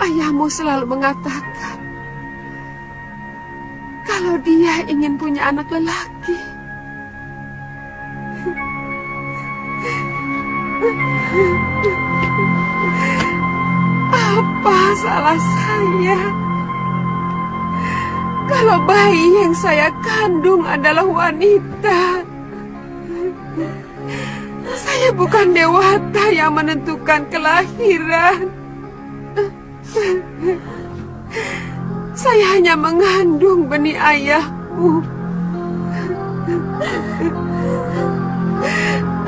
ayahmu selalu mengatakan kalau dia ingin punya anak lelaki. Apa salah saya kalau bayi yang saya kandung adalah wanita? Saya bukan dewata yang menentukan kelahiran. Saya hanya mengandung benih ayahmu.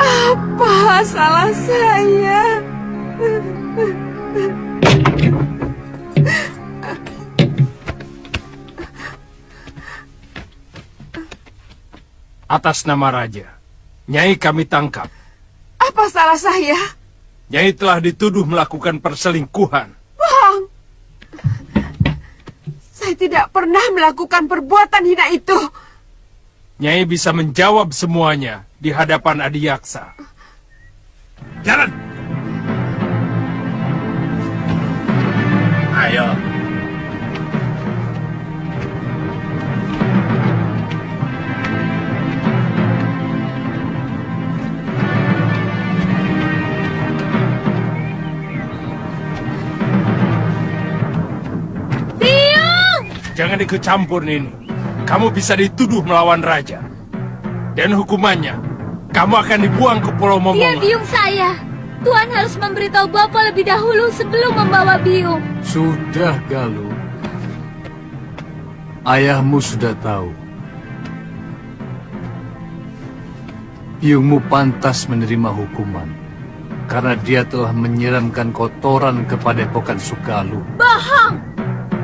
Apa salah saya? Atas nama Raja, Nyai kami tangkap. Apa salah saya? Nyai telah dituduh melakukan perselingkuhan. Bang, saya tidak pernah melakukan perbuatan hina itu. Nyai bisa menjawab semuanya di hadapan Adiyaksa. Jalan! Ayo! Jangan ikut campur, Nini. Kamu bisa dituduh melawan raja. Dan hukumannya, kamu akan dibuang ke Pulau Momonga. Dia biung saya. Tuan harus memberitahu Bapak lebih dahulu sebelum membawa biung. Sudah, Galuh. Ayahmu sudah tahu. Biungmu pantas menerima hukuman karena dia telah menyiramkan kotoran ke Padepokan Sugaluh. Bohong!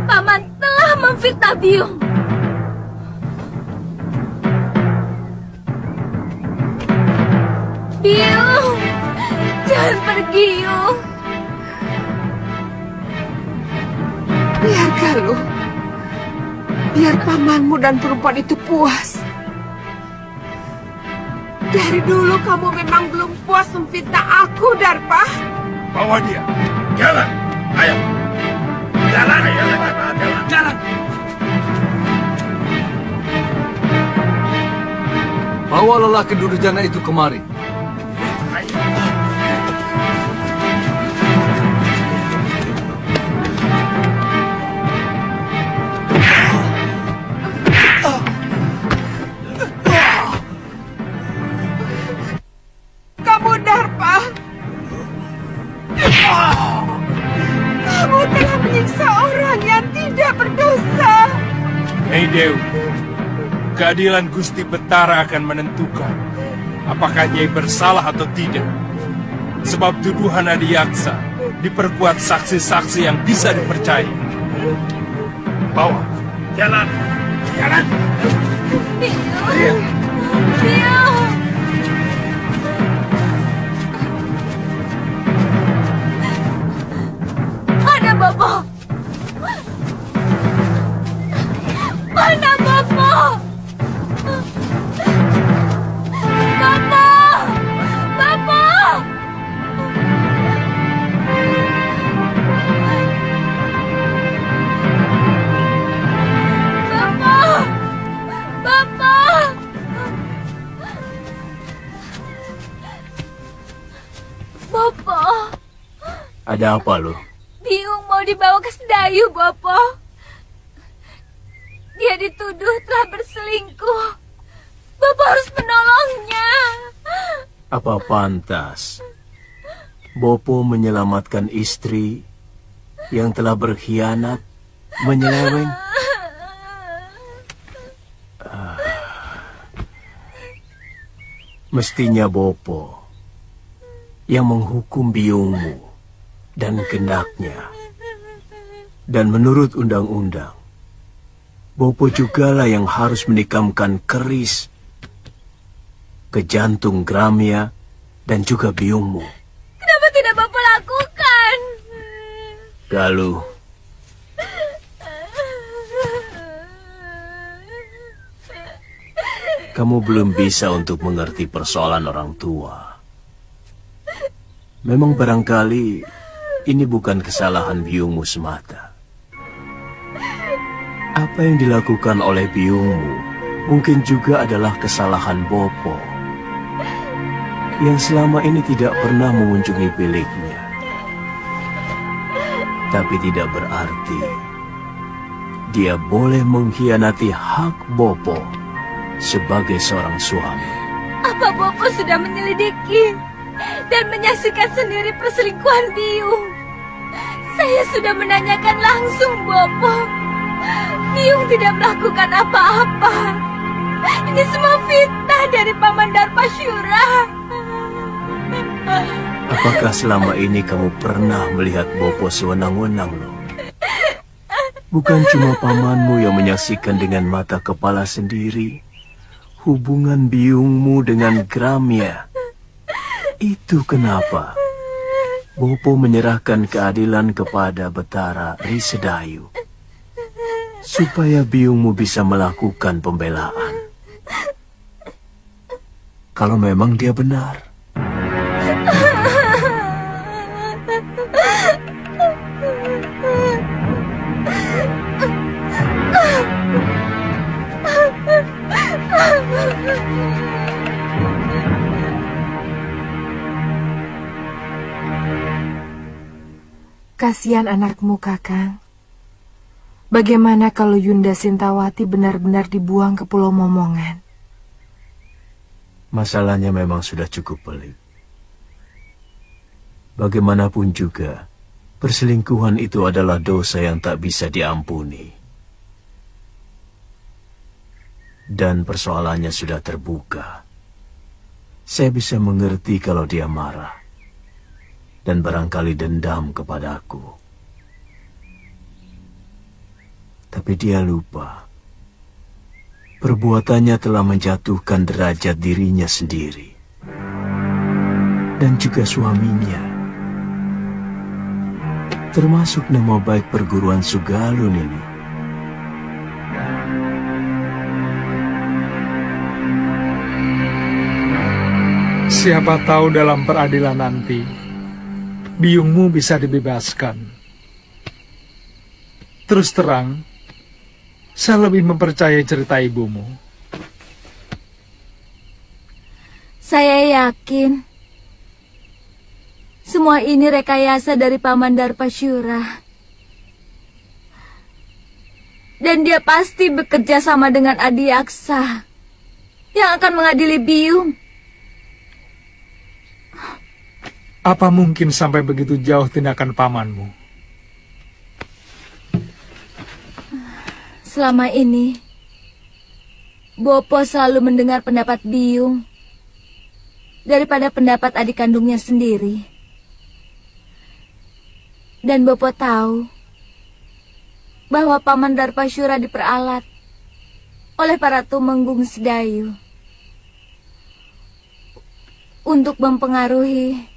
Paman telah memfitnah biung. Biung, jangan pergi, Biung. Biar Galuh, biar pamanmu dan perempuan itu puas. Dari dulu kamu memang belum puas memfitnah aku, Darpa. Bawa dia. Jalan. Ayo. Jalan. Ayo, jalan. Jalan. Bawa lelaki durjana itu kemari. Kamu Darpa. Kamu telah menyiksa orang yang tidak berdosa. Nyai Dewi, keadilan Gusti Betara akan menentukan apakah Nyai bersalah atau tidak. Sebab tuduhan Adiyaksa diperkuat saksi-saksi yang bisa dipercaya. Bawa. Jalan. Jalan. Biung. Biung. Mana Bapak? Mana Bapak? Bapak! Bapak! Bapak! Bapak! Bapak! Ada apa, lo? Biung mau dibawa ke Sedayu, Bapak. Dia dituduh telah berselingkuh. Bapak harus menolongnya. Apa pantas Bopo menyelamatkan istri yang telah berkhianat, menyeleweng? Mestinya Bopo yang menghukum biungmu dan gendaknya. Dan menurut undang-undang, Bopo jugalah yang harus menikamkan keris ke jantung Gramia dan juga biungmu. Kenapa tidak Bapak lakukan? Galuh, kamu belum bisa untuk mengerti persoalan orang tua. Memang barangkali ini bukan kesalahan biungmu semata. Apa yang dilakukan oleh biungmu mungkin juga adalah kesalahan Bopo yang selama ini tidak pernah mengunjungi biliknya. Tapi tidak berarti dia boleh mengkhianati hak Bopo sebagai seorang suami. Apa Bopo sudah menyelidiki dan menyaksikan sendiri perselingkuhan Biung? Saya sudah menanyakan langsung Bopo. Biung tidak melakukan apa-apa. Ini semua fitnah dari Paman Darpasyura. Apakah selama ini kamu pernah melihat Bopo sewenang-wenang, loh? Bukan cuma pamanmu yang menyaksikan dengan mata kepala sendiri hubungan biungmu dengan Gramia. Itu kenapa Bopo menyerahkan keadilan kepada Betara Risedayu supaya biungmu bisa melakukan pembelaan. Kalau memang dia benar. Kasihan anakmu, Kakang. Bagaimana kalau Yunda Sintawati benar-benar dibuang ke Pulau Momongan? Masalahnya memang sudah cukup pelik. Bagaimanapun juga, perselingkuhan itu adalah dosa yang tak bisa diampuni. Dan persoalannya sudah terbuka. Saya bisa mengerti kalau dia marah dan barangkali dendam kepadaku. Tapi dia lupa, perbuatannya telah menjatuhkan derajat dirinya sendiri dan juga suaminya, termasuk nama baik perguruan Sugalun ini. Siapa tahu dalam peradilan nanti biungmu bisa dibebaskan. Terus terang, saya lebih mempercayai cerita ibumu. Saya yakin semua ini rekayasa dari Paman Darpasyura. Dan dia pasti bekerja sama dengan Adiaksa yang akan mengadili Biung. Apa mungkin sampai begitu jauh tindakan pamanmu? Selama ini, Bopo selalu mendengar pendapat Biung daripada pendapat adik kandungnya sendiri. Dan Bopo tahu bahwa Paman Darpasyura diperalat oleh para tumenggung Sedayu untuk mempengaruhi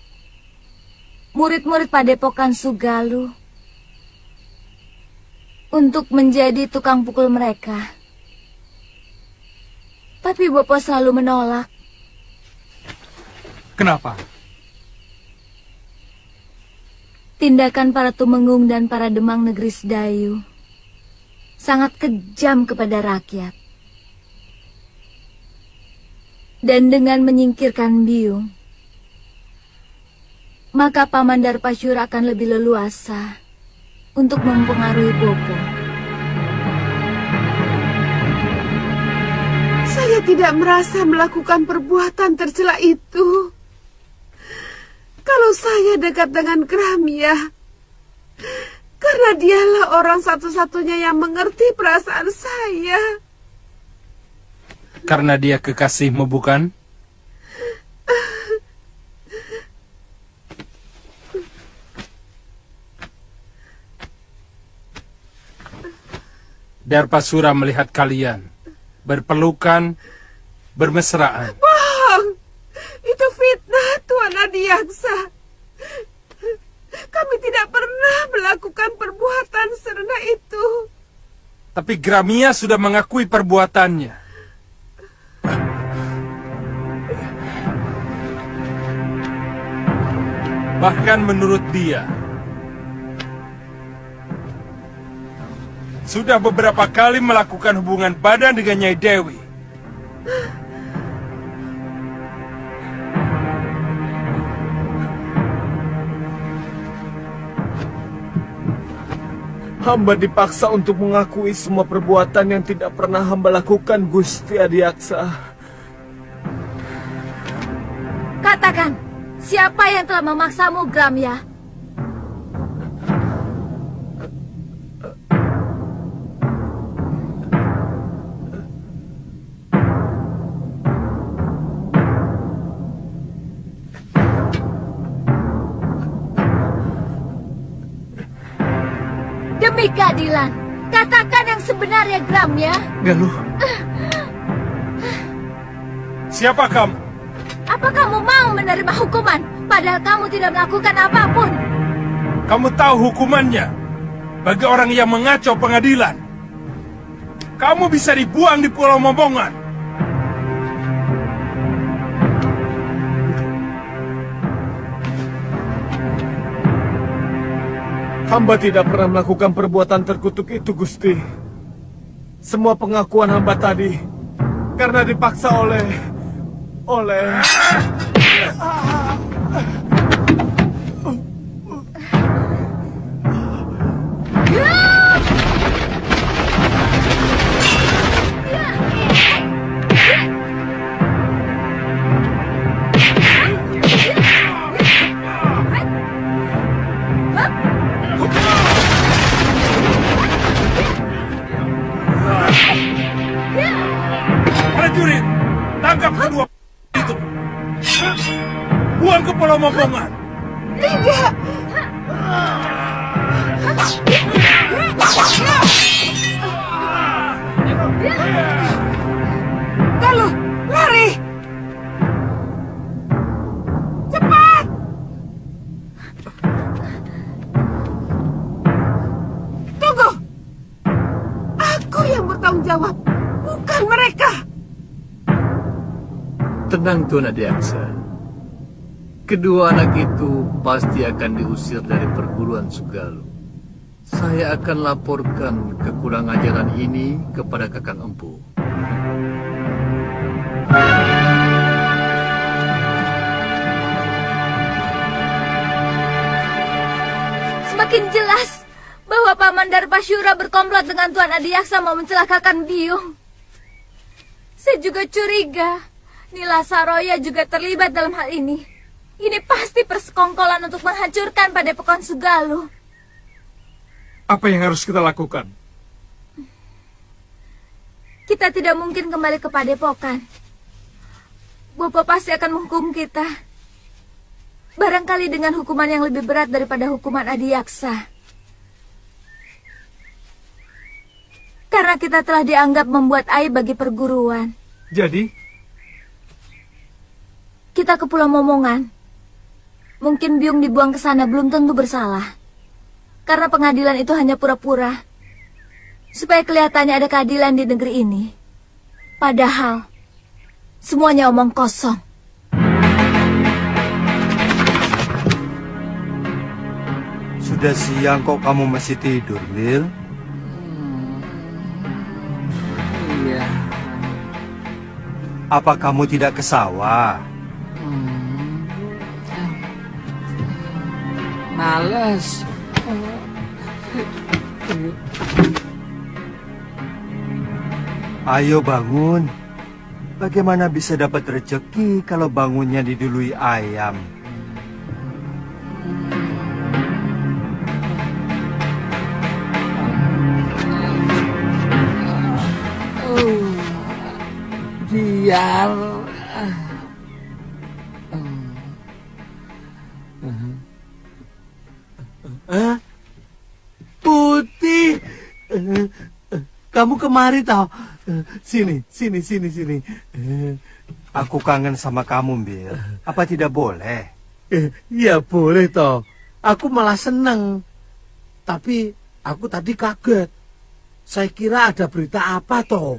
murid-murid Padepokan Sugalu untuk menjadi tukang pukul mereka. Tapi Bopo selalu menolak. Kenapa? Tindakan para tumenggung dan para demang negeri Sedayu sangat kejam kepada rakyat. Dan dengan menyingkirkan Biung, maka Paman Darpasyura akan lebih leluasa untuk mempengaruhi Bopo. Saya tidak merasa melakukan perbuatan tercela itu. Kalau saya dekat dengan Gramia, karena dialah orang satu-satunya yang mengerti perasaan saya. Karena dia kekasihmu, bukan? Darpasyura melihat kalian berpelukan, bermesraan. Bohong! Itu fitnah, Tuan Adiaksa. Kami tidak pernah melakukan perbuatan serendah itu. Tapi Gramia sudah mengakui perbuatannya. Bahkan menurut dia, sudah beberapa kali melakukan hubungan badan dengan Nyai Dewi. Hamba dipaksa untuk mengakui semua perbuatan yang tidak pernah hamba lakukan, Gusti Adiaksa. Katakan, siapa yang telah memaksamu, Gramya? Demi keadilan, katakan yang sebenarnya, Gramya. Galuh, Siapa kamu? Apa kamu mau menerima hukuman, padahal kamu tidak melakukan apapun? Kamu tahu hukumannya bagi orang yang mengacau pengadilan. Kamu bisa dibuang di Pulau Momongan. Hamba tidak pernah melakukan perbuatan terkutuk itu, Gusti. Semua pengakuan hamba tadi karena dipaksa oleh... Prajurit, tangkap kedua itu. Buang ke Pulau Momongan. Tidak. Galuh, lari. Cepat. Tunggu. Aku yang bertanggung jawab, bukan mereka. Tenang, Tuan Adiaksa. Kedua anak itu pasti akan diusir dari perguruan Sugalu. Saya akan laporkan kekurang ajaran ini kepada Kakang Empu. Semakin jelas bahwa Paman Darpasyura berkomplot dengan Tuan Adiaksa mau mencelakakan Biung. Saya juga curiga Nila Saroya juga terlibat dalam hal ini. Ini pasti persekongkolan untuk menghancurkan Padepokan Sugalu. apa yang harus kita lakukan? Kita tidak mungkin kembali ke Padepokan. Bapak pasti akan menghukum kita. Barangkali dengan hukuman yang lebih berat daripada hukuman Adiaksa. Karena kita telah dianggap membuat aib bagi perguruan. Jadi, Kita ke Pulau Momongan. Mungkin Biung dibuang ke sana belum tentu bersalah. Karena pengadilan itu hanya pura-pura. Supaya kelihatannya ada keadilan di negeri ini. Padahal, semuanya omong kosong. Sudah siang kok kamu masih tidur, Lil? Iya. Apa kamu tidak ke sawah? Males. Ayo bangun. Bagaimana bisa dapat rezeki kalau bangunnya didului ayam? Biar Putih, kamu kemari tau? Sini. Aku kangen sama kamu, Bil. Apa tidak boleh? Ya boleh toh. Aku malah seneng. Tapi aku tadi kaget. Saya kira ada berita apa toh?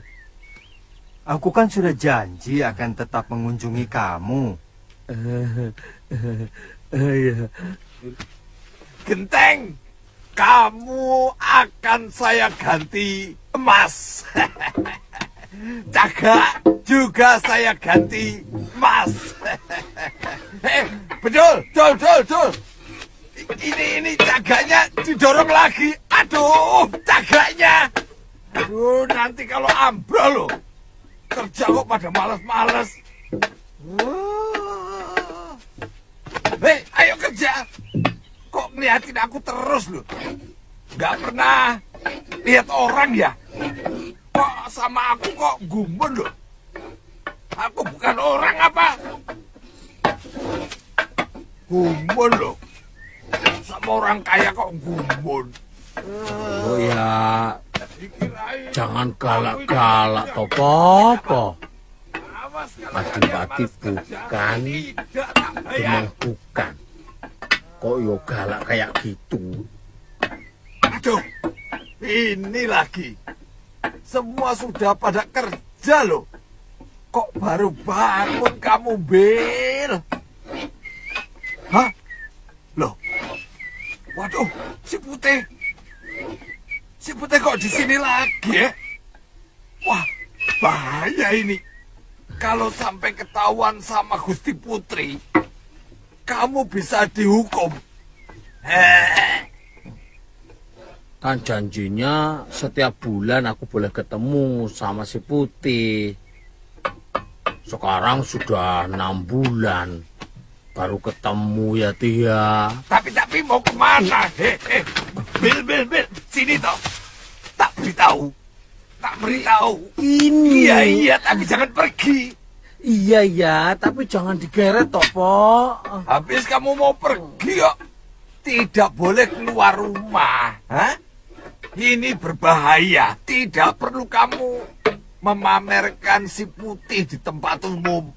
Aku kan sudah janji akan tetap mengunjungi kamu. Iya. Genteng, kamu akan saya ganti emas. Jaga juga saya ganti emas. Betul. Ini jaganya didorong lagi. Aduh, jaganya. Aduh, nanti kalau ambrol loh. Kerja kok pada males-males. Hei, ayo kerja. Kok ngeliatin aku terus loh? Gak pernah lihat orang ya? Kok sama aku kok gumun loh? Aku bukan orang apa? Gumun loh. Sama orang kaya kok gumun. Oh ya, jangan galak-galak toh, Popo. Pati-pati bukan, memang bukan. Kok yo galak kayak gitu? Aduh, ini lagi. Semua sudah pada kerja loh. Kok baru bangun kamu, Bil? Hah? Loh? Waduh, si Putih. Si Putih kok di sini lagi ya? Wah, bahaya ini. Kalau sampai ketahuan sama Gusti Putri, kamu bisa dihukum. Kan janjinya setiap bulan aku boleh ketemu sama si Putih. Sekarang sudah 6 bulan baru ketemu ya Tia. Tapi mau kemana? Bil, sini toh. Tak beritahu. Ini. Iya, tapi jangan pergi. Iya, tapi jangan digeret toh, Po. Habis kamu mau pergi kok tidak boleh keluar rumah. Hah? Ini berbahaya. Tidak perlu kamu memamerkan si Putih di tempat umum.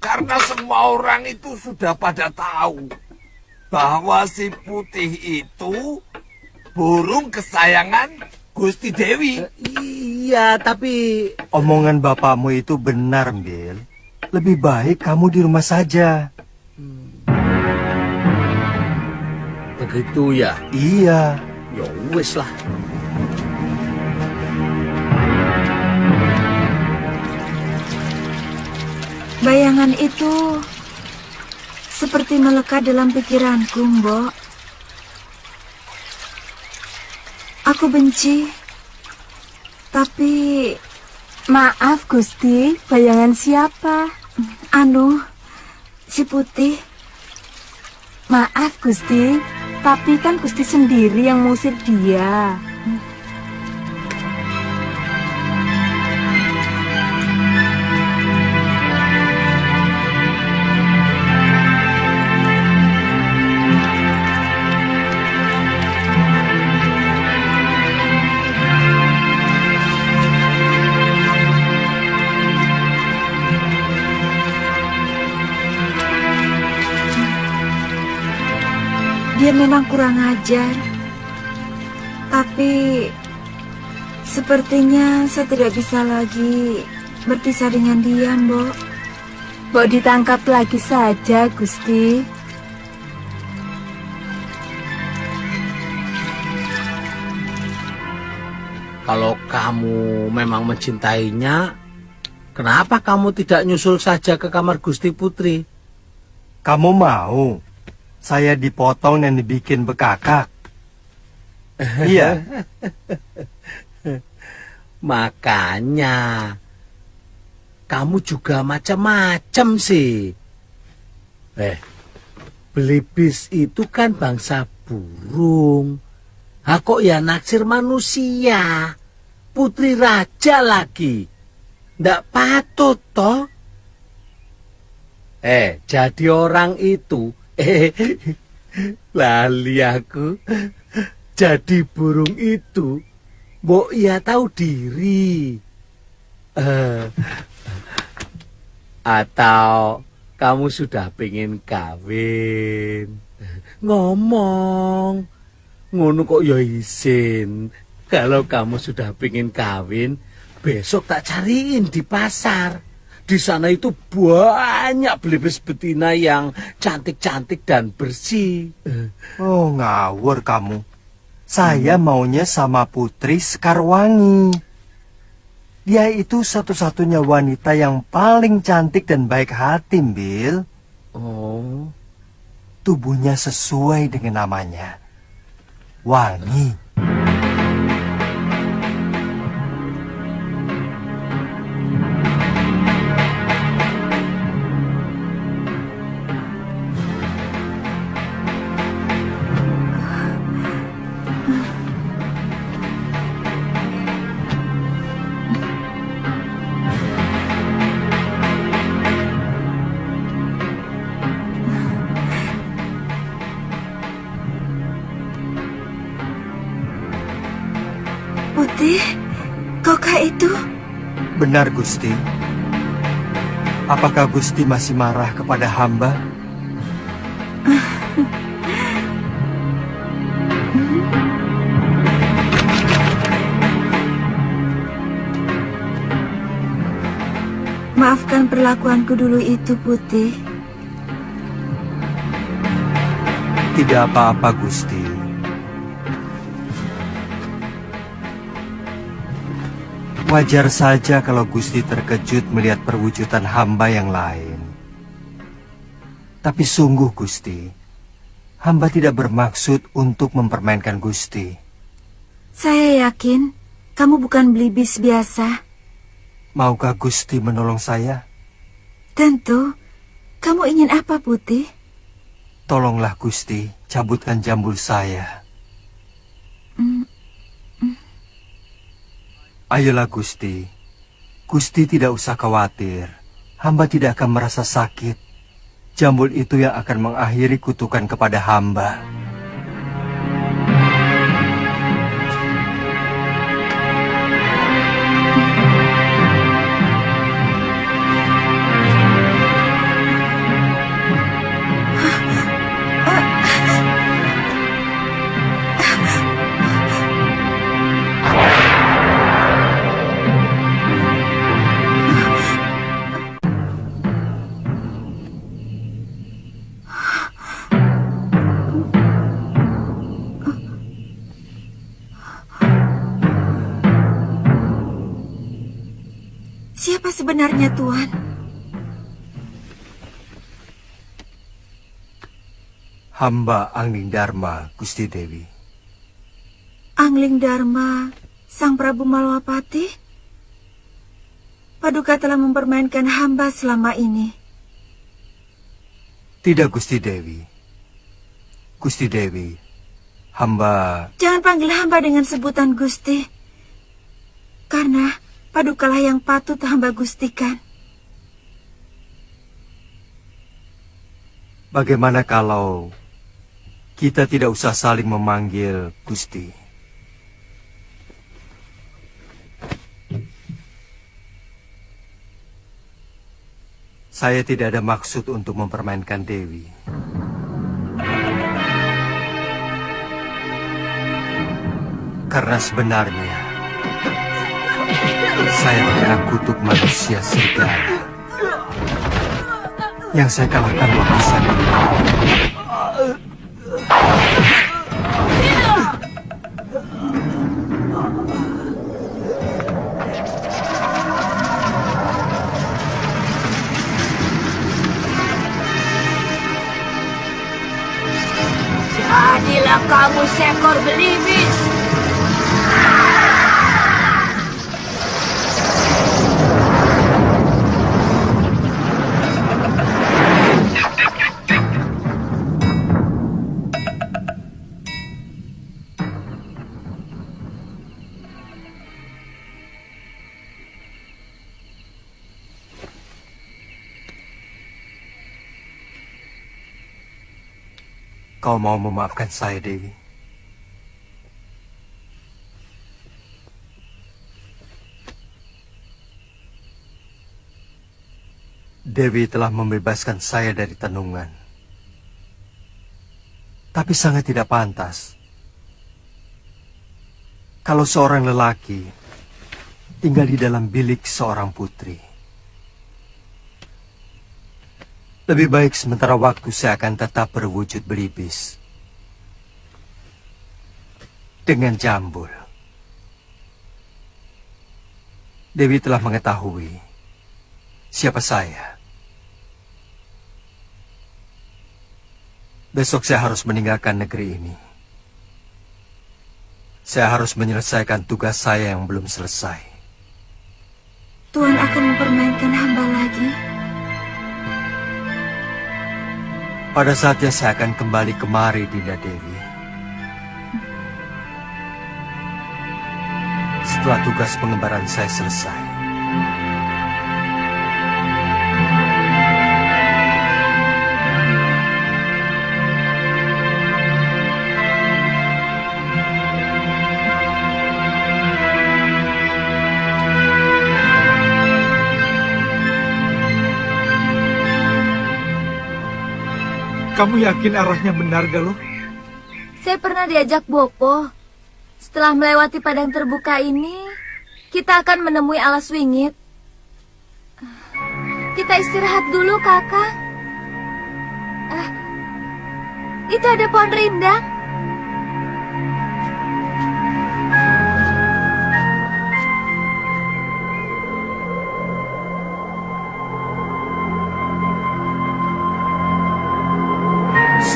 Karena semua orang itu sudah pada tahu bahwa si Putih itu burung kesayangan Gusti Dewi. Iya, tapi Omongan bapakmu itu benar, Bil. Lebih baik kamu di rumah saja. begitu ya. Iya. Ya wis lah. Bayangan itu seperti melekat dalam pikiranku, Mbok. Aku benci. Tapi maaf, Gusti, bayangan siapa? Si Putih. Maaf, Gusti, tapi kan Gusti sendiri yang mengusir dia. Dia memang kurang ajar, tapi sepertinya saya tidak bisa lagi berpisah dengan dia, Mbok. Mbok ditangkap lagi saja, Gusti. Kalau kamu memang mencintainya, kenapa kamu tidak nyusul saja ke kamar Gusti Putri? Kamu mau saya dipotong dan dibikin bekakak? Iya. Makanya kamu juga macam-macam sih. Belibis itu kan bangsa burung. Kok ya naksir manusia? Putri raja lagi. Ndak patut toh. Jadi orang itu lali aku. Jadi burung itu mbok ia tahu diri. Atau kamu sudah pengen kawin? Ngomong ngono kok ya isin. Kalau kamu sudah pengen kawin, besok tak cariin di pasar. Di sana itu banyak belibis betina yang cantik-cantik dan bersih. Oh, ngawur kamu. Saya maunya sama Putri Sekarwangi. Dia itu satu-satunya wanita yang paling cantik dan baik hati, Bill. Oh, Tubuhnya sesuai dengan namanya. Wangi. Putih, kaukah itu? Benar, Gusti. Apakah Gusti masih marah kepada hamba? Maafkan perlakuanku dulu itu, Putih. Tidak apa-apa, Gusti. Wajar saja kalau Gusti terkejut melihat perwujudan hamba yang lain. Tapi sungguh, Gusti, hamba tidak bermaksud untuk mempermainkan Gusti. Saya yakin kamu bukan belibis biasa. Maukah Gusti menolong saya? Tentu. Kamu ingin apa, Putih? Tolonglah Gusti, cabutkan jambul saya. Ayolah Gusti. Gusti tidak usah khawatir. Hamba tidak akan merasa sakit. Jambul itu yang akan mengakhiri kutukan kepada hamba. Siapa sebenarnya, Tuan? Hamba Angling Dharma, Gusti Dewi. Angling Dharma, Sang Prabu Malwapati? Paduka telah mempermainkan hamba selama ini. Tidak, Gusti Dewi. Gusti Dewi, hamba... Jangan panggil hamba dengan sebutan Gusti. Karena padukalah yang patut hamba gustikan. Bagaimana kalau kita tidak usah saling memanggil Gusti? Saya tidak ada maksud untuk mempermainkan Dewi. Karena sebenarnya saya terkena kutuk manusia serigala. Yang saya kalahkan waktu saya. Jadilah kamu seekor belibis. Kau mau memaafkan saya, Dewi? Dewi telah membebaskan saya dari tenungan. Tapi sangat tidak pantas kalau seorang lelaki tinggal di dalam bilik seorang putri. Lebih baik sementara waktu saya akan tetap berwujud belibis. Dengan jambul. Dewi telah mengetahui siapa saya. Besok saya harus meninggalkan negeri ini. Saya harus menyelesaikan tugas saya yang belum selesai. Tuhan akan mempermainkan hamba lagi. Pada saatnya saya akan kembali kemari, Dinda Dewi. Setelah tugas pengembaraan saya selesai. Kamu yakin arahnya benar, Galuh? Saya pernah diajak Bopo. Setelah melewati padang terbuka ini, kita akan menemui alas wingit. Kita istirahat dulu, Kakak. Itu ada pohon rindang.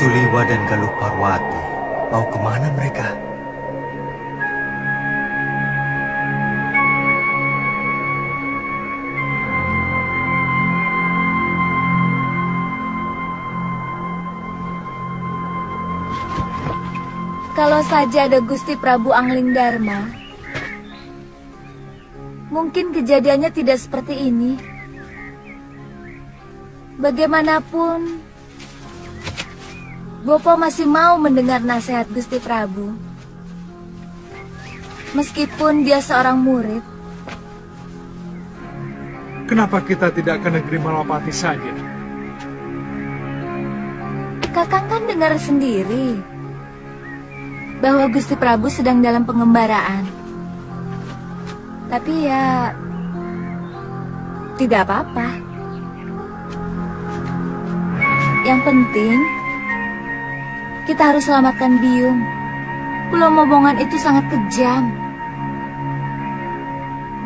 Suliwa dan Galuh Parwati, mau kemana mereka? Kalau saja ada Gusti Prabu Angling Dharma, mungkin kejadiannya tidak seperti ini. Bagaimanapun, Bopo masih mau mendengar nasihat Gusti Prabu. Meskipun dia seorang murid. Kenapa kita tidak ke negeri Malapati saja? Kakang kan dengar sendiri bahwa Gusti Prabu sedang dalam pengembaraan. Tapi ya, tidak apa-apa. Yang penting, kita harus selamatkan Biung. Pulau Momongan itu sangat kejam.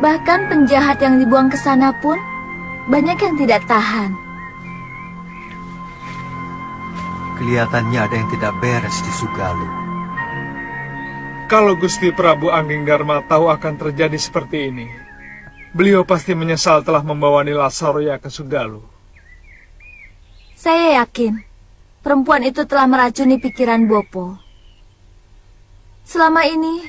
Bahkan penjahat yang dibuang ke sana pun banyak yang tidak tahan. Kelihatannya ada yang tidak beres di Sugalu. Kalau Gusti Prabu Angling Dharma tahu akan terjadi seperti ini, beliau pasti menyesal telah membawa Nila Saroya ke Sugalu. Saya yakin perempuan itu telah meracuni pikiran Bopo. Selama ini,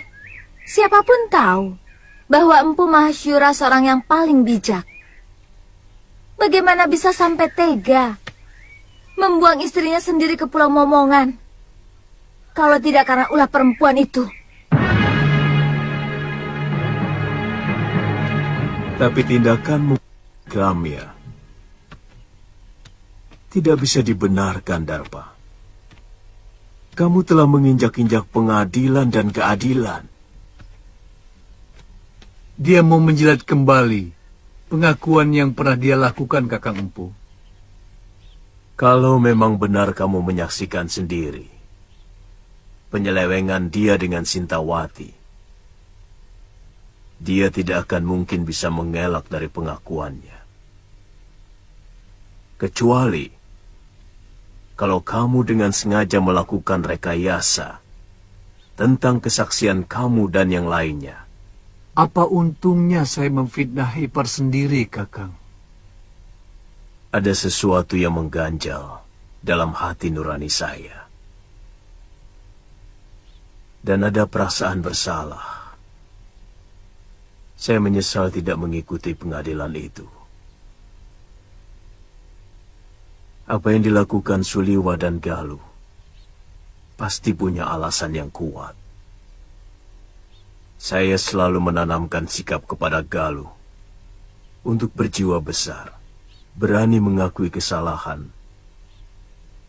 siapapun tahu bahwa Empu Mahasyura seorang yang paling bijak. Bagaimana bisa sampai tega membuang istrinya sendiri ke Pulau Momongan? Kalau tidak karena ulah perempuan itu. Tapi tindakanmu, Gramya, tidak bisa dibenarkan, Darpa. Kamu telah menginjak-injak pengadilan dan keadilan. Dia mau menjilat kembali pengakuan yang pernah dia lakukan, Kakang Empu. Kalau memang benar kamu menyaksikan sendiri penyelewengan dia dengan Sintawati, dia tidak akan mungkin bisa mengelak dari pengakuannya. Kecuali kalau kamu dengan sengaja melakukan rekayasa tentang kesaksian kamu dan yang lainnya. Apa untungnya saya memfitnah Ipar sendiri, Kakang? Ada sesuatu yang mengganjal dalam hati nurani saya. Dan ada perasaan bersalah. Saya menyesal tidak mengikuti pengadilan itu. Apa yang dilakukan Suliwa dan Galuh pasti punya alasan yang kuat. Saya selalu menanamkan sikap kepada Galuh untuk berjiwa besar, berani mengakui kesalahan,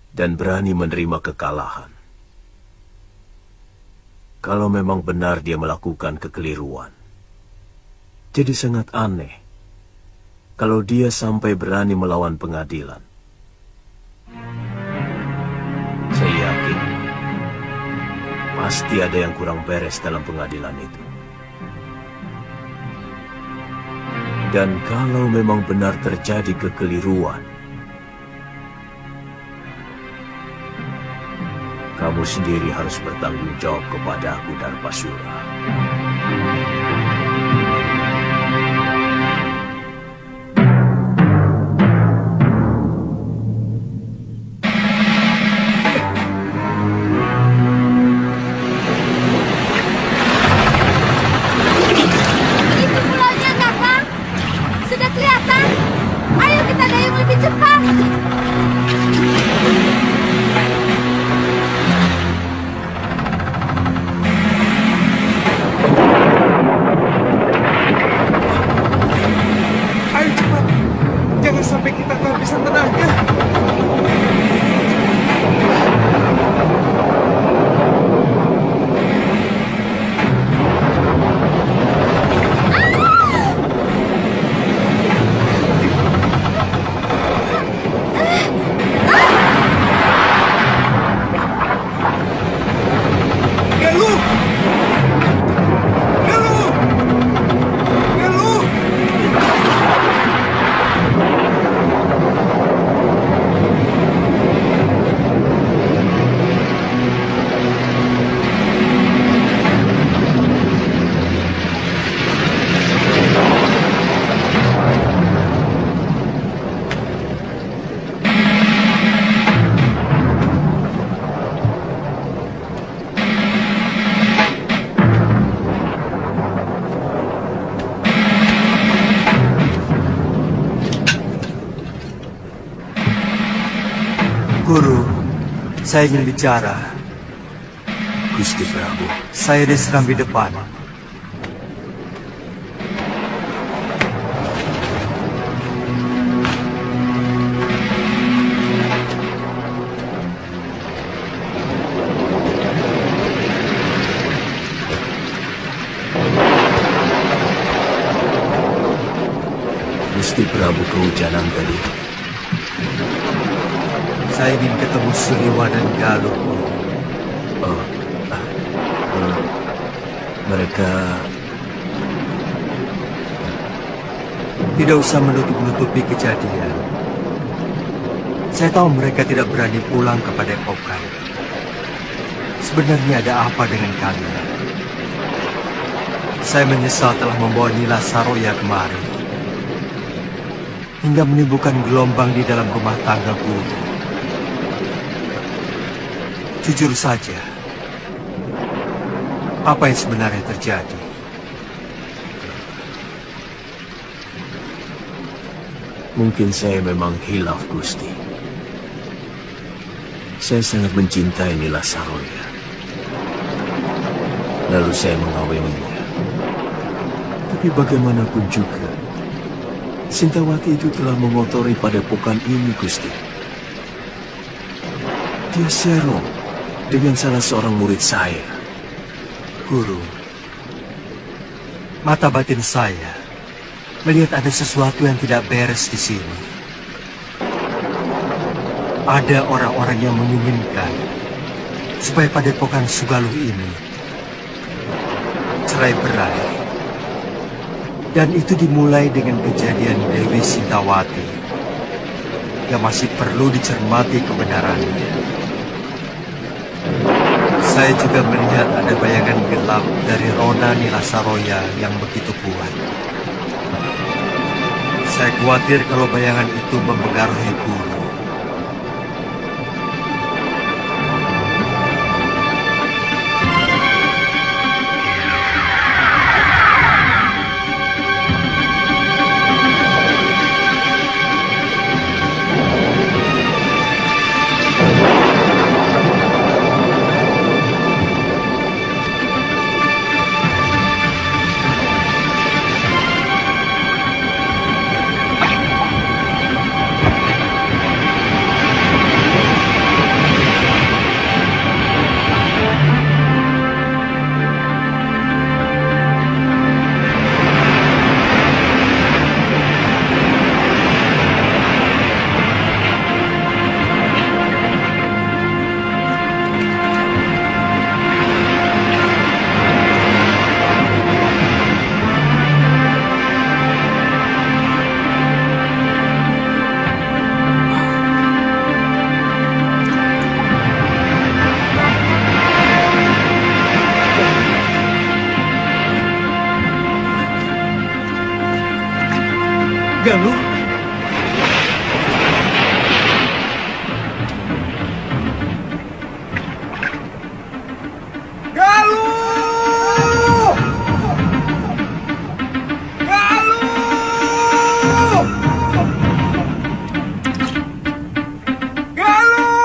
dan berani menerima kekalahan. Kalau memang benar dia melakukan kekeliruan, jadi sangat aneh kalau dia sampai berani melawan pengadilan Pasti ada yang kurang beres dalam pengadilan itu. Dan kalau memang benar terjadi kekeliruan, kamu sendiri harus bertanggung jawab kepadaku, Darbasura. Itu pulaunya, Kakang. Sudah kelihatan. Ayo kita dayung lebih cepat. Ayo cepat. Jangan sampai kita kehabisan tenaga. Galuh! Galuh! Galuh! Guru, saya ingin bicara. Gusti Prabu, Saya diserang di depan. Gusti Prabu kehujanan tadi. Saya ingin ketemu Siliwa dan Galuh. Mereka Tidak usah menutup-nutupi kejadian. Saya tahu mereka tidak berani pulang ke Padepokan. Sebenarnya ada apa dengan kalian? Saya menyesal telah membawa Nila Saroya kemari, hingga menimbulkan gelombang di dalam rumah tangga guru. Jujur saja, apa yang sebenarnya terjadi? Mungkin saya memang hilaf, Gusti. Saya sangat mencintai Nila Saroya. Lalu saya mengawininya. Tapi bagaimanapun juga, Sintawati itu telah mengotori padepokan ini, Gusti. Dia serong dengan salah seorang murid saya. Guru, mata batin saya melihat ada sesuatu yang tidak beres di sini. Ada orang-orang yang menginginkan supaya Padepokan Sugaluh ini cerai-berai. Dan itu dimulai dengan kejadian Dewi Sintawati yang masih perlu dicermati kebenarannya. Saya juga melihat ada bayangan gelap dari Rona Nila Saroya yang begitu kuat. Saya khawatir kalau bayangan itu mempengaruhi guru. Galuh? Galuh! Galuh! Galuh!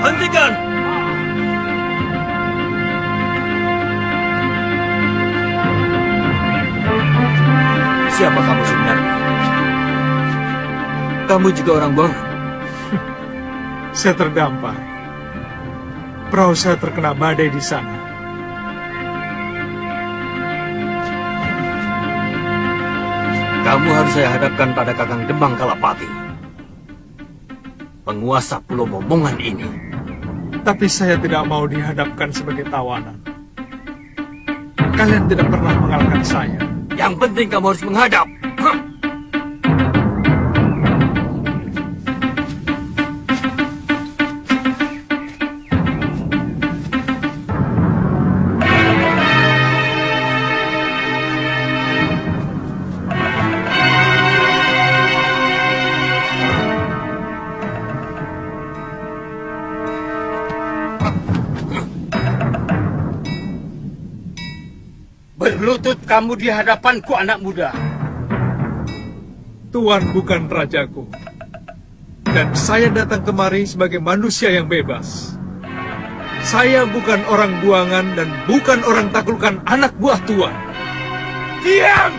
Hentikan! Siapa kamu sebenarnya? Kamu juga orang bohong. Saya terdampar. Perahu saya terkena badai di sana. Kamu harus saya hadapkan pada Kakang Demang Kalapati, penguasa Pulau Momongan ini. Tapi saya tidak mau dihadapkan sebagai tawanan. Kalian tidak pernah mengalahkan saya. Yang penting kamu harus menghadap. Berlutut kamu di hadapanku, anak muda. Tuan bukan rajaku. Dan saya datang kemari sebagai manusia yang bebas. Saya bukan orang buangan dan bukan orang taklukan anak buah Tuan. Diam!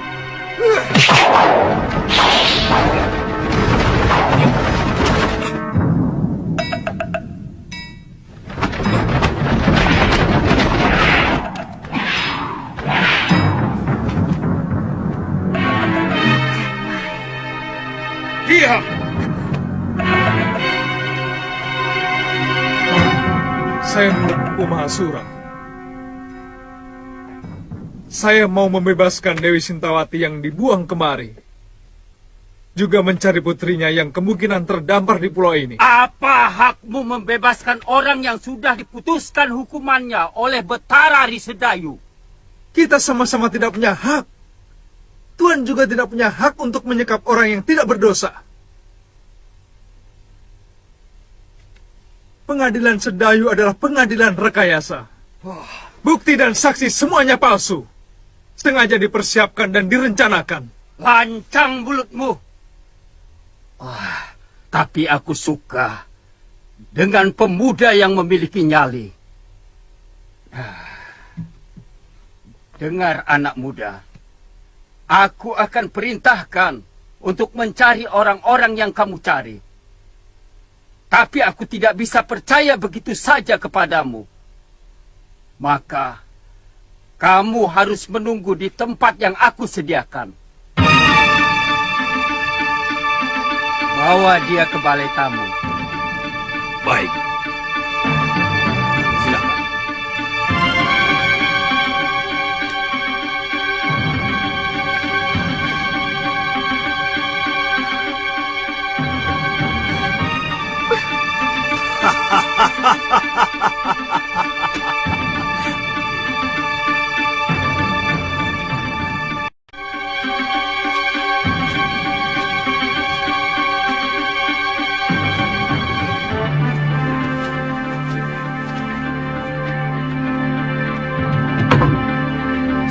Diam! Saya Mahasura. Saya mau membebaskan Dewi Sintawati yang dibuang kemari. Juga mencari putrinya yang kemungkinan terdampar di pulau ini. Apa hakmu membebaskan orang yang sudah diputuskan hukumannya oleh Betara Risedayu? Kita sama-sama tidak punya hak. Tuhan juga tidak punya hak untuk menyekap orang yang tidak berdosa. Pengadilan Sedayu adalah pengadilan rekayasa. Bukti dan saksi semuanya palsu. Sengaja dipersiapkan dan direncanakan. Lancang mulutmu. Tapi aku suka dengan pemuda yang memiliki nyali. Dengar anak muda. Aku akan perintahkan untuk mencari orang-orang yang kamu cari. Tapi aku tidak bisa percaya begitu saja kepadamu. Maka kamu harus menunggu di tempat yang aku sediakan. Bawa dia ke balai tamu. Baik. Silakan.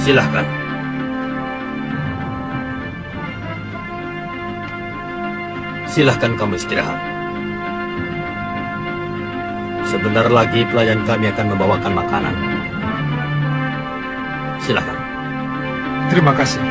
Silahkan. Silahkan kamu istirahat. Sebentar lagi pelayan kami akan membawakan makanan. Silahkan. Terima kasih.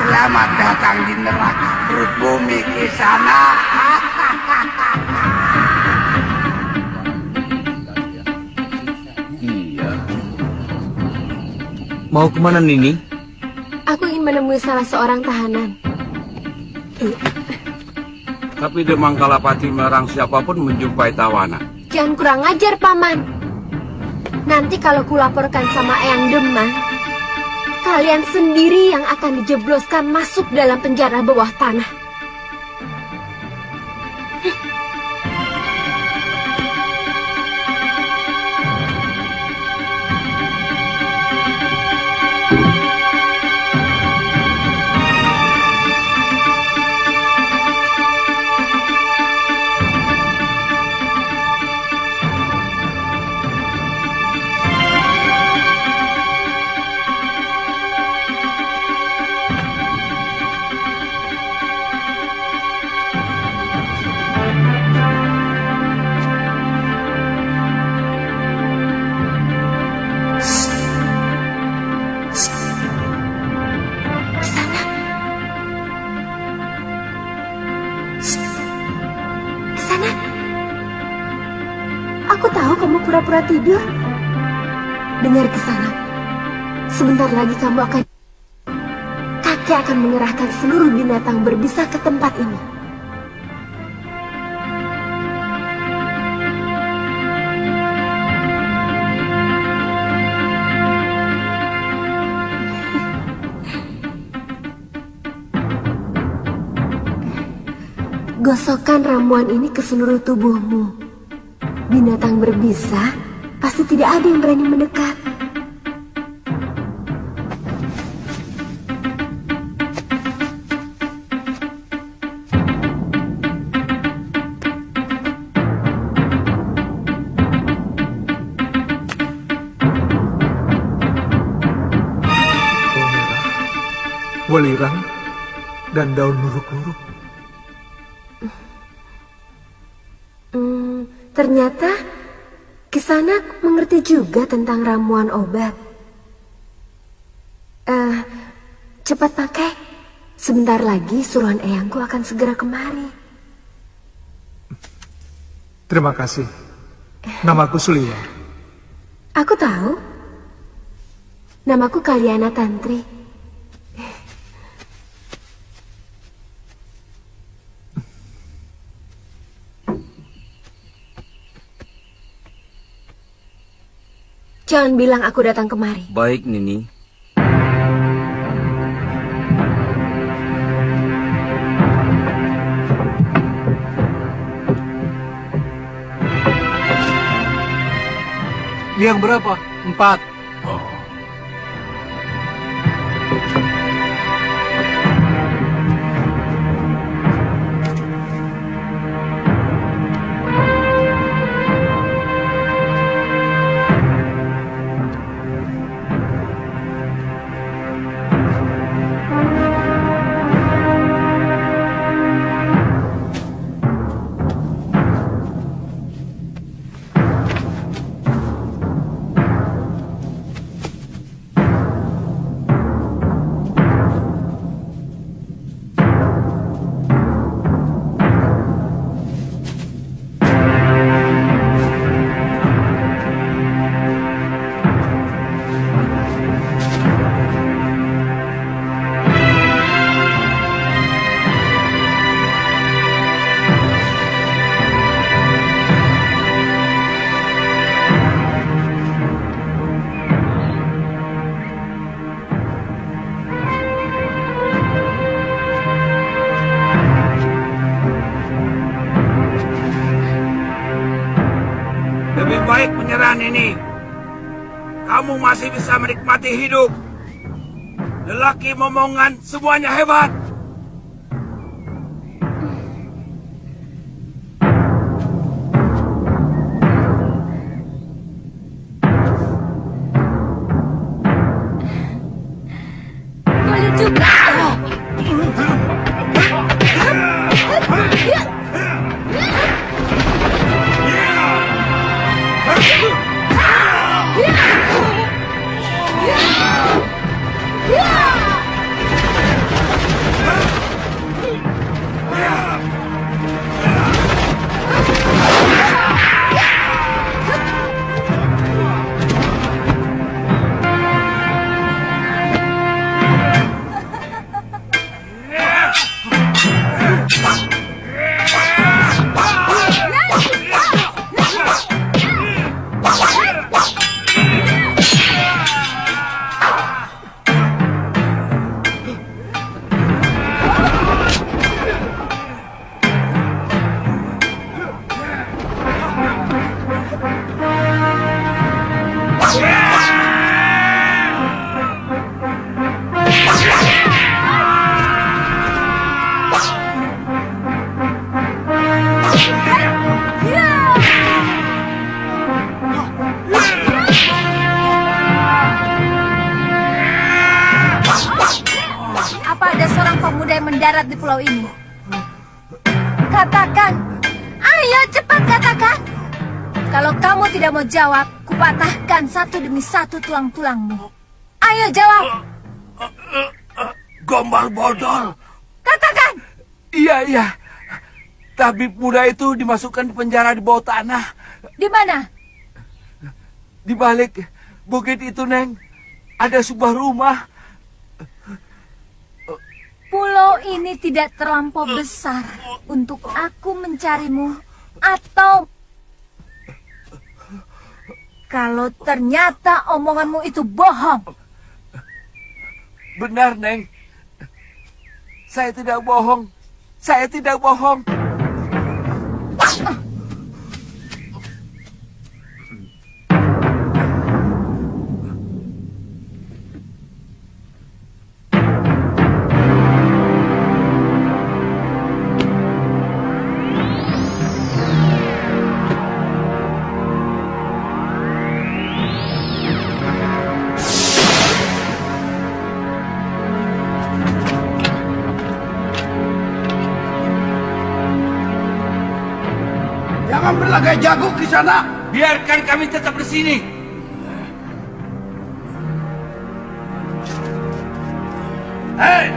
Selamat datang di neraka perut bumi ke sana. Iya. Mau kemana Nini? Aku ingin menemui salah seorang tahanan. Tapi Demang Kalapati melarang siapapun menjumpai Tawana. Jangan kurang ajar, Paman. Nanti kalau kulaporkan sama Eyang Demang, kalian sendiri yang akan dijebloskan masuk dalam penjara bawah tanah. pura-pura tidur? Dengar Kisanak, sebentar lagi kamu akan... Kakek akan mengerahkan seluruh binatang berbisa ke tempat ini. Gosokkan ramuan ini ke seluruh tubuhmu. Binatang berbisa pasti tidak ada yang berani mendekat. Welirang dan daun luruk-luruk. Ternyata Kisanak mengerti juga tentang ramuan obat. Cepat pakai. Sebentar lagi suruhan eyangku akan segera kemari. Terima kasih. Namaku Suliwa. Aku tahu. Namaku Kaliana Tantri. Jangan bilang aku datang kemari. Baik, Nini. Yang berapa? 4. Lebih baik menyerah, Nini. Kamu masih bisa menikmati hidup. Lelaki momongan semuanya hebat. Boleh juga. Apa ada seorang pemuda yang mendarat di pulau ini? Katakan. Ayo cepat katakan. Kalau kamu tidak mau jawab, kupatahkan satu demi satu tulang-tulangmu. Ayo jawab. Gombal bodol. Katakan. Iya. Tabib muda itu dimasukkan di penjara di bawah tanah. Di mana? Di balik bukit itu, Neng, ada sebuah rumah. Pulau ini tidak terlampau besar untuk aku mencarimu, atau kalau ternyata omonganmu itu bohong. Benar, Neng. Saya tidak bohong. Saya tidak bohong. Jangan berlagak jago di sana. Biarkan kami tetap di sini. Hei,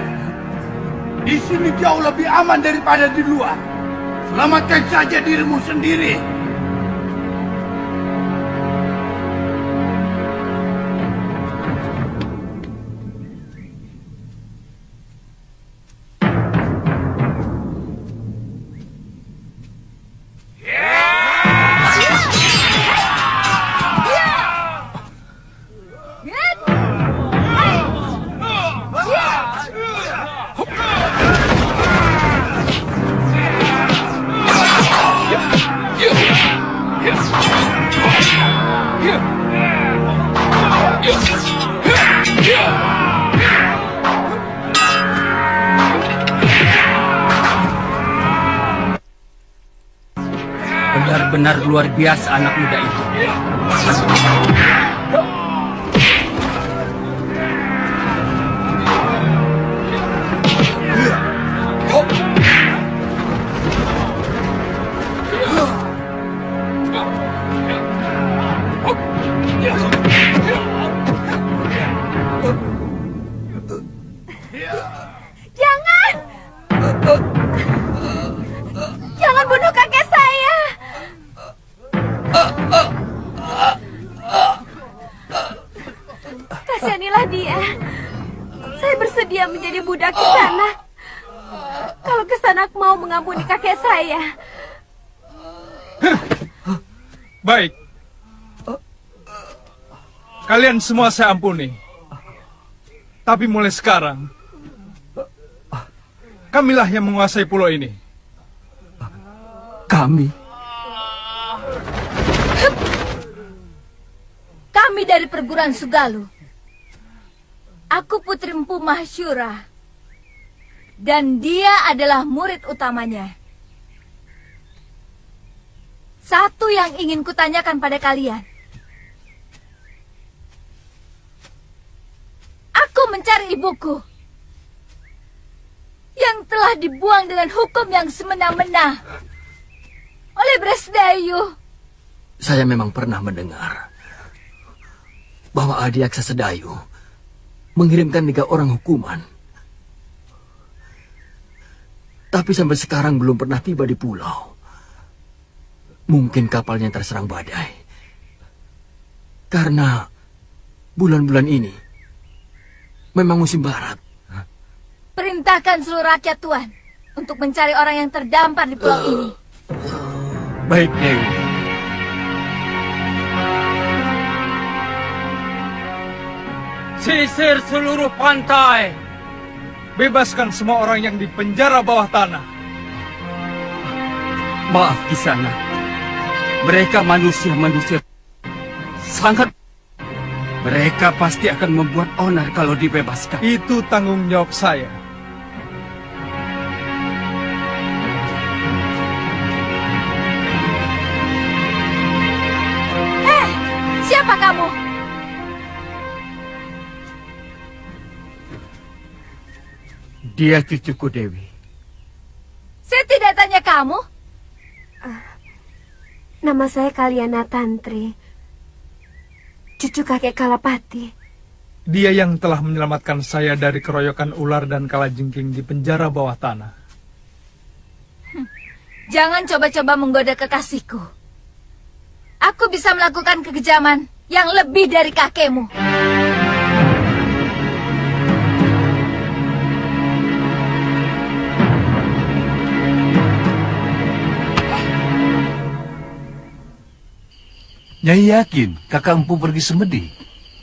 di sini jauh lebih aman daripada di luar. Selamatkan saja dirimu sendiri. Benar-benar luar biasa anak muda itu. Jangan! Jangan bunuh kakek saya! Kasihanilah dia. Saya bersedia menjadi budak Kisanak. Kalau Kisanak mau mengampuni kakek saya. Baik. Kalian semua saya ampuni. Tapi mulai sekarang, kamilah yang menguasai pulau ini. Kami? Kami dari perguruan Sugalu. Aku Putri Empu Mahsyura. Dan dia adalah murid utamanya. Satu yang ingin kutanyakan pada kalian. Aku mencari ibuku. Yang telah dibuang dengan hukum yang semena-mena oleh Bresdayu. Saya memang pernah mendengar bahwa Adiaksa Sedayu mengirimkan 3 orang hukuman. Tapi sampai sekarang belum pernah tiba di pulau. Mungkin kapalnya terserang badai. Karena bulan-bulan ini memang musim barat. Perintahkan seluruh rakyat Tuan untuk mencari orang yang terdampar di pulau ini. Baik, Dewi. Sisir seluruh pantai. Bebaskan semua orang yang di penjara bawah tanah. Maaf, Kisanak. Mereka manusia-manusia sangat. Mereka pasti akan membuat onar kalau dibebaskan. Itu tanggung jawab saya. Siapa kamu? Dia cucuku, Dewi. Saya tidak tanya kamu. Nama saya Kaliana Tantri, cucu kakek Kalapati. Dia yang telah menyelamatkan saya dari keroyokan ular dan kalajengking di penjara bawah tanah. Jangan coba-coba menggoda kekasihku. Aku bisa melakukan kekejaman yang lebih dari kakekmu. Nyai yakin kakak empu pergi semedi?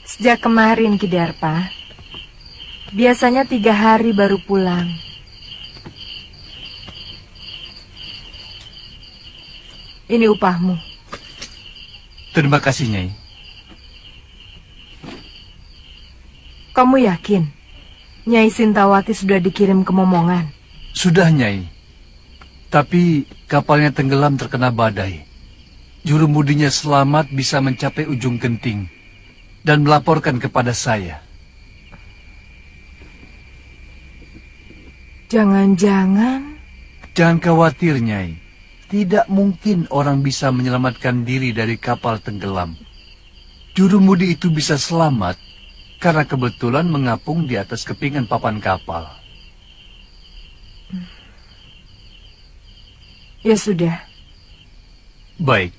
Sejak kemarin, Kidarpa. Biasanya 3 hari baru pulang. Ini upahmu. Terima kasih, Nyai. Kamu yakin Nyai Sintawati sudah dikirim ke Momongan? Sudah, Nyai. Tapi kapalnya tenggelam terkena badai. Jurumudinya selamat bisa mencapai ujung genting dan melaporkan kepada saya. Jangan-jangan... Jangan khawatir, Nyai. Tidak mungkin orang bisa menyelamatkan diri dari kapal tenggelam. Jurumudi itu bisa selamat karena kebetulan mengapung di atas kepingan papan kapal. Ya sudah. Baik.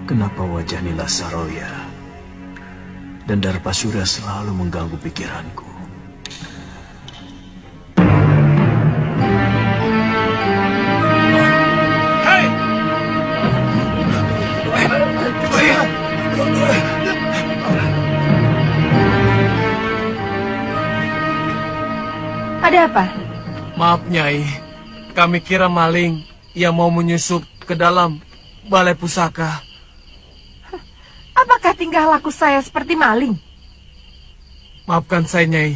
Kenapa wajah Nila Saroya dan Darpasura selalu mengganggu pikiranku? Hei! Ada apa? Maaf, Nyai. Kami kira maling yang mau menyusup ke dalam balai pusaka. Apakah tingkah laku saya seperti maling? Maafkan saya, Nyai.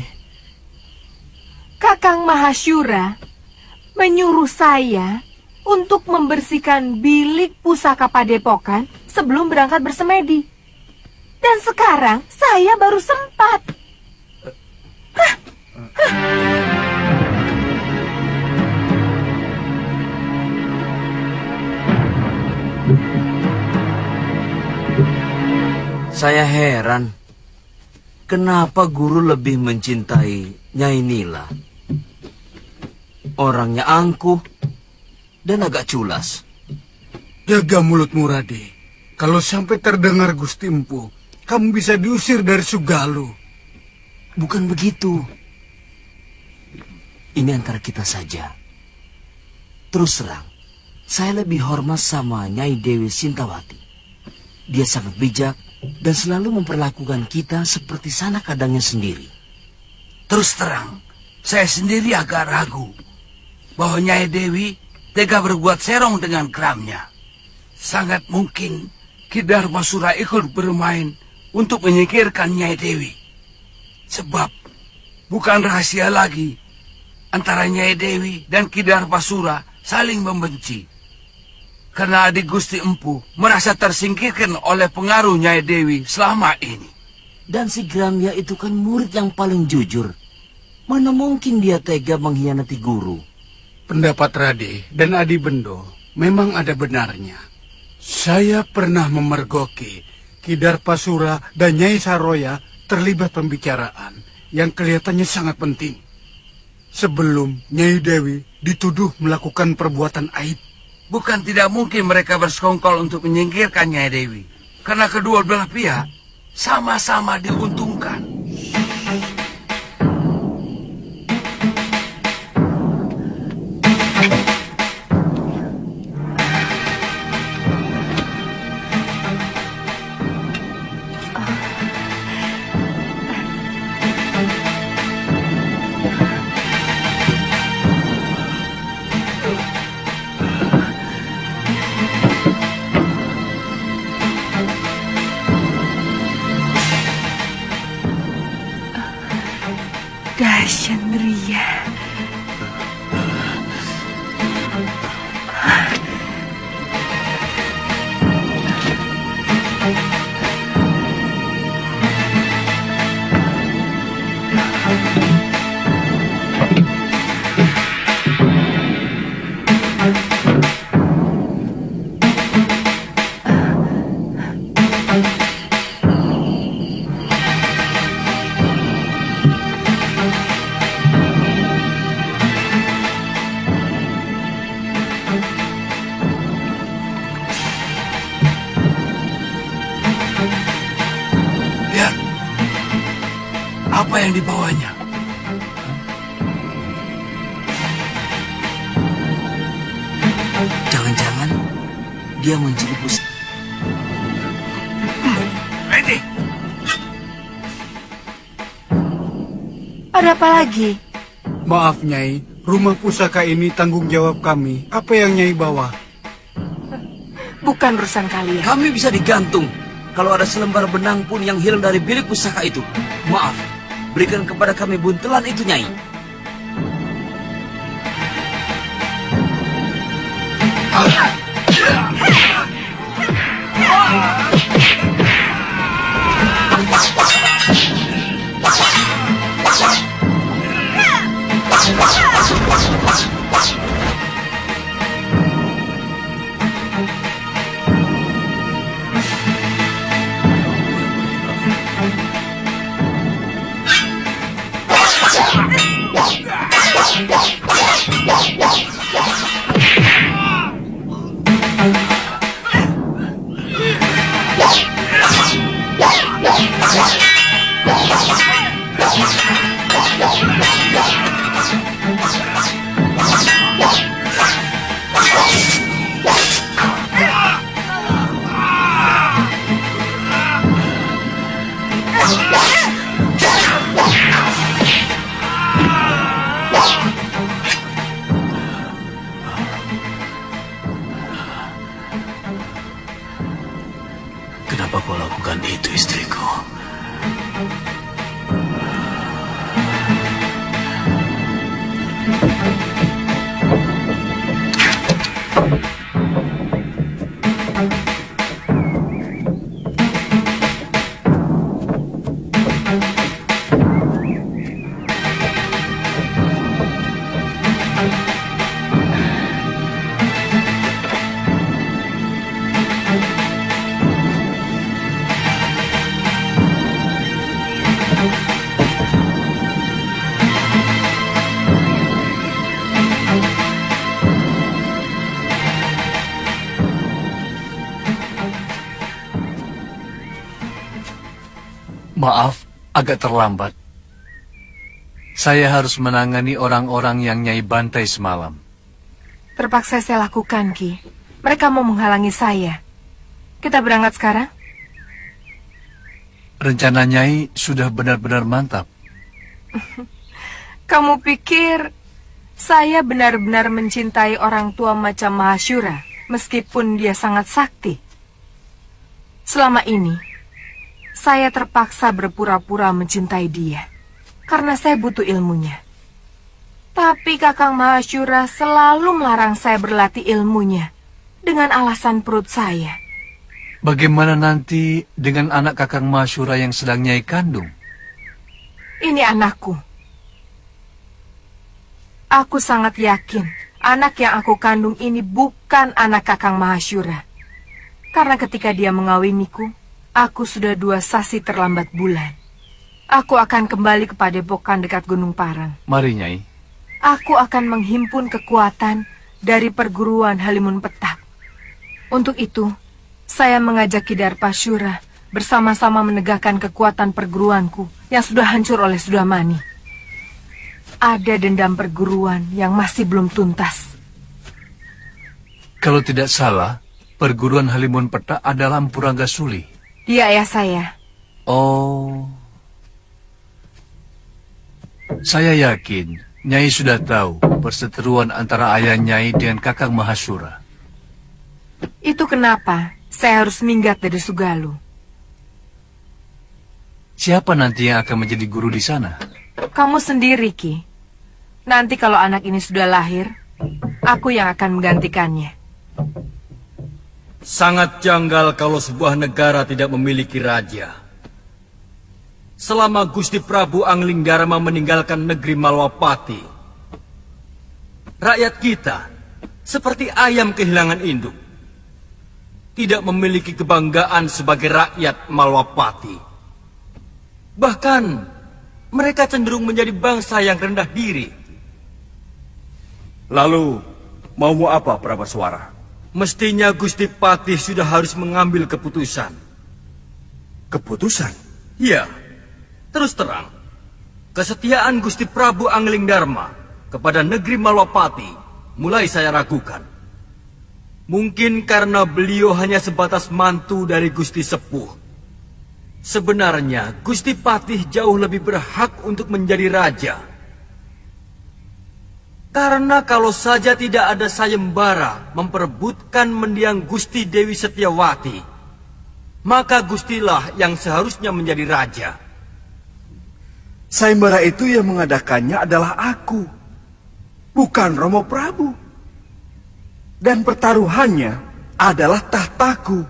Kakang Mahasyura menyuruh saya untuk membersihkan bilik pusaka padepokan sebelum berangkat bersemedi. Dan sekarang saya baru sempat. Saya heran, kenapa guru lebih mencintai Nyai Nila? Orangnya angkuh dan agak culas. Jaga mulutmu, Rade. Kalau sampai terdengar Gusti Empu, kamu bisa diusir dari Sugalu. Bukan begitu. Ini antara kita saja. Terus terang, saya lebih hormat sama Nyai Dewi Sintawati. Dia sangat bijak dan selalu memperlakukan kita seperti sanak kadangnya sendiri. Terus terang, saya sendiri agak ragu bahwa Nyai Dewi tega berbuat serong dengan keramnya. Sangat mungkin Ki Darpasura ikut bermain untuk menyingkirkan Nyai Dewi. Sebab bukan rahasia lagi antara Nyai Dewi dan Ki Darpasura saling membenci. Karena adik Gusti Empu merasa tersingkirkan oleh pengaruh Nyai Dewi selama ini. Dan si Gramya itu kan murid yang paling jujur. Mana mungkin dia tega mengkhianati guru? Pendapat Rade dan Adi Bendo memang ada benarnya. Saya pernah memergoki Ki Darpasura dan Nyai Saroya terlibat pembicaraan yang kelihatannya sangat penting. Sebelum Nyai Dewi dituduh melakukan perbuatan aib. Bukan tidak mungkin mereka bersekongkol untuk menyingkirkan Nyai Dewi. Karena kedua belah pihak sama-sama diuntungkan. Dasyandriya. Apa yang dibawanya? Jangan-jangan dia mencuri pusaka. Ada apa lagi? Maaf Nyai, rumah pusaka ini tanggung jawab kami. Apa yang Nyai bawa? Bukan urusan kalian. Kami bisa digantung kalau ada selembar benang pun yang hilang dari bilik pusaka itu. Maaf, berikan kepada kami buntelan itu, Nyai. Kenapa kau lakukan itu, istriku? Maaf, agak terlambat. Saya harus menangani orang-orang yang Nyai bantai semalam. Terpaksa saya lakukan, Ki. Mereka mau menghalangi saya. Kita berangkat sekarang? Rencana Nyai sudah benar-benar mantap. Kamu pikir saya benar-benar mencintai orang tua macam Mahashura, meskipun dia sangat sakti? Selama ini, saya terpaksa berpura-pura mencintai dia, karena saya butuh ilmunya. Tapi Kakang Mahashura selalu melarang saya berlatih ilmunya, dengan alasan perut saya. Bagaimana nanti dengan anak Kakang Mahashura yang sedang Nyai kandung? Ini anakku. Aku sangat yakin anak yang aku kandung ini bukan anak Kakang Mahashura. Karena ketika dia mengawiniku, aku sudah 2 sasi terlambat bulan. Aku akan kembali ke Padepokan dekat Gunung Parang. Mari, Nyai. Aku akan menghimpun kekuatan dari perguruan Halimun Petak. Untuk itu, saya mengajak Ki Darpashura bersama-sama menegakkan kekuatan perguruanku yang sudah hancur oleh Sudamani. Ada dendam perguruan yang masih belum tuntas. Kalau tidak salah, perguruan Halimun Petak adalah Empu Ranggasuli. Dia ayah saya. Oh. Saya yakin Nyai sudah tahu perseteruan antara ayah Nyai dengan Kakang Mahashura. Itu kenapa saya harus minggat dari Sugalu. Siapa nanti yang akan menjadi guru di sana? Kamu sendiri, Ki. Nanti kalau anak ini sudah lahir, aku yang akan menggantikannya. Sangat janggal kalau sebuah negara tidak memiliki raja. Selama Gusti Prabu Anglingdarma meninggalkan negeri Malwapati, rakyat kita seperti ayam kehilangan induk. Tidak memiliki kebanggaan sebagai rakyat Malwapati. Bahkan mereka cenderung menjadi bangsa yang rendah diri. Lalu, maumu apa, Prabaswara? Mestinya Gusti Patih sudah harus mengambil keputusan. Keputusan? Ya, terus terang. Kesetiaan Gusti Prabu Anglingdarma kepada negeri Malwapati mulai saya ragukan. Mungkin karena beliau hanya sebatas mantu dari Gusti Sepuh. Sebenarnya Gusti Patih jauh lebih berhak untuk menjadi raja. Karena kalau saja tidak ada sayembara memperebutkan mendiang Gusti Dewi Setiawati, maka Gustilah yang seharusnya menjadi raja. Sayembara itu yang mengadakannya adalah aku, bukan Romo Prabu. Dan pertaruhannya adalah tahtaku.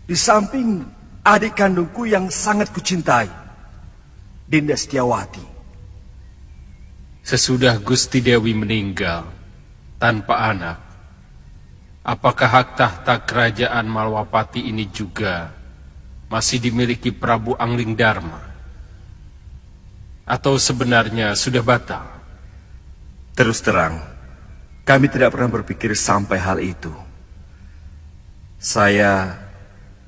Di samping adik kandungku yang sangat kucintai, Dinda Setiawati. Sesudah Gusti Dewi meninggal tanpa anak, apakah hak tahta kerajaan Malwapati ini juga masih dimiliki Prabu Anglingdarma? Atau sebenarnya sudah batal? Terus terang, kami tidak pernah berpikir sampai hal itu. Saya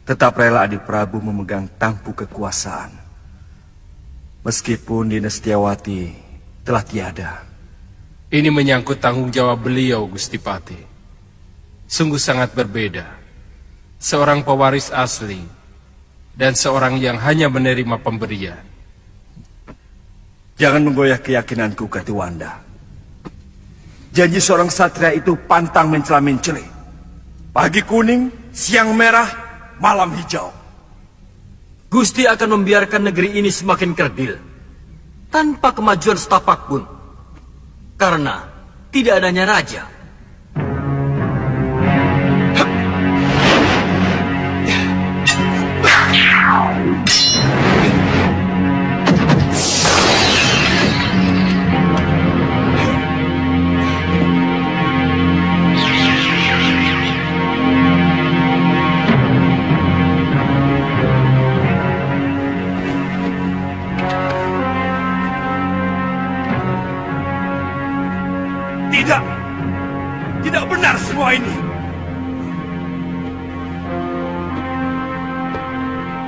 tetap rela adik Prabu memegang tampuk kekuasaan. Meskipun Dinda Setiawati telah tiada. Ini menyangkut tanggung jawab beliau, Gusti Patih. Sungguh sangat berbeda. Seorang pewaris asli dan seorang yang hanya menerima pemberian. Jangan menggoyah keyakinanku, Katiwanda. Janji seorang satria itu pantang mencela-mencela. Pagi kuning, siang merah, malam hijau. Gusti akan membiarkan negeri ini semakin kerdil tanpa kemajuan setapak pun, karena tidak adanya raja. Tidak benar semua ini.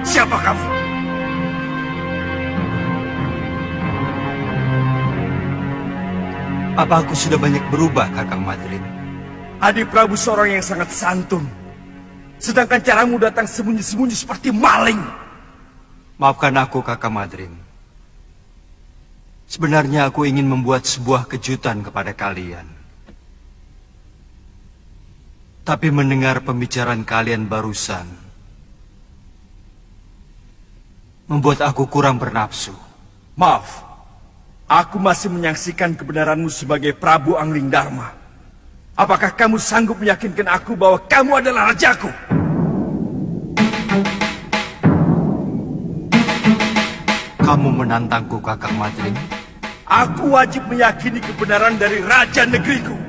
Siapa kamu? Apa aku sudah banyak berubah, Kakang Madrim? Adik Prabu seorang yang sangat santun. Sedangkan caramu datang sembunyi-sembunyi seperti maling. Maafkan aku, Kakang Madrim. Sebenarnya aku ingin membuat sebuah kejutan kepada kalian. Tapi mendengar pembicaraan kalian barusan membuat aku kurang bernafsu. Maaf, aku masih menyaksikan kebenaranmu sebagai Prabu Anglingdarma. Apakah kamu sanggup meyakinkan aku bahwa kamu adalah rajaku? Kamu menantangku, Kakang Madrim? Aku wajib meyakini kebenaran dari raja negeriku.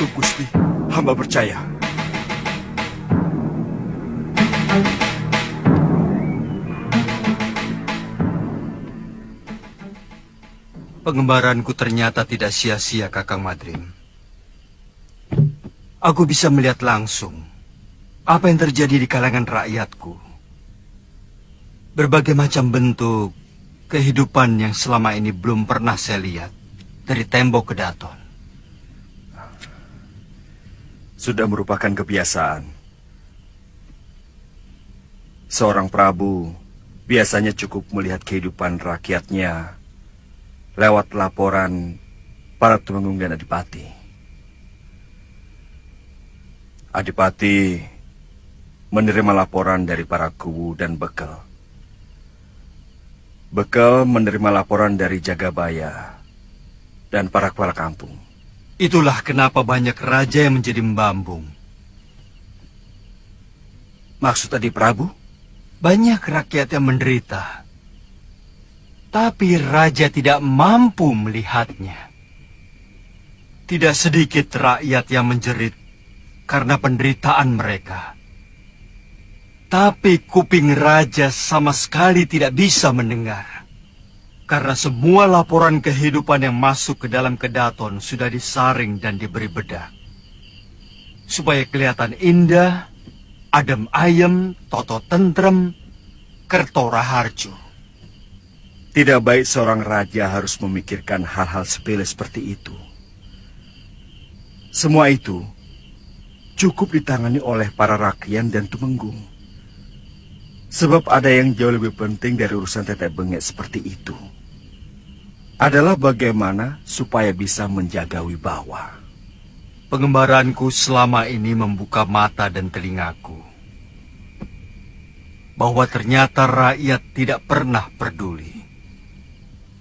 Cukup, Gusti. Hamba percaya. Pengembaranku ternyata tidak sia-sia, Kakang Madrim. Aku bisa melihat langsung apa yang terjadi di kalangan rakyatku. Berbagai macam bentuk kehidupan yang selama ini belum pernah saya lihat dari tembok ke daton. Sudah merupakan kebiasaan. Seorang prabu biasanya cukup melihat kehidupan rakyatnya lewat laporan para tumenggung dan adipati. Adipati menerima laporan dari para kuwu dan bekel. Bekel menerima laporan dari Jagabaya dan para kepala kampung. Itulah kenapa banyak raja yang menjadi membambung. Maksud tadi Prabu? Banyak rakyat yang menderita, tapi raja tidak mampu melihatnya. Tidak sedikit rakyat yang menjerit karena penderitaan mereka. Tapi kuping raja sama sekali tidak bisa mendengar. Karena semua laporan kehidupan yang masuk ke dalam kedaton sudah disaring dan diberi bedak. Supaya kelihatan indah, adem ayem, toto tentrem, kerto raharjo. Tidak baik seorang raja harus memikirkan hal-hal sepele seperti itu. Semua itu cukup ditangani oleh para rakyat dan tumenggung. Sebab ada yang jauh lebih penting dari urusan tetek bengek seperti itu. Adalah bagaimana supaya bisa menjaga wibawa. Pengembaranku selama ini membuka mata dan telingaku. Bahwa ternyata rakyat tidak pernah peduli.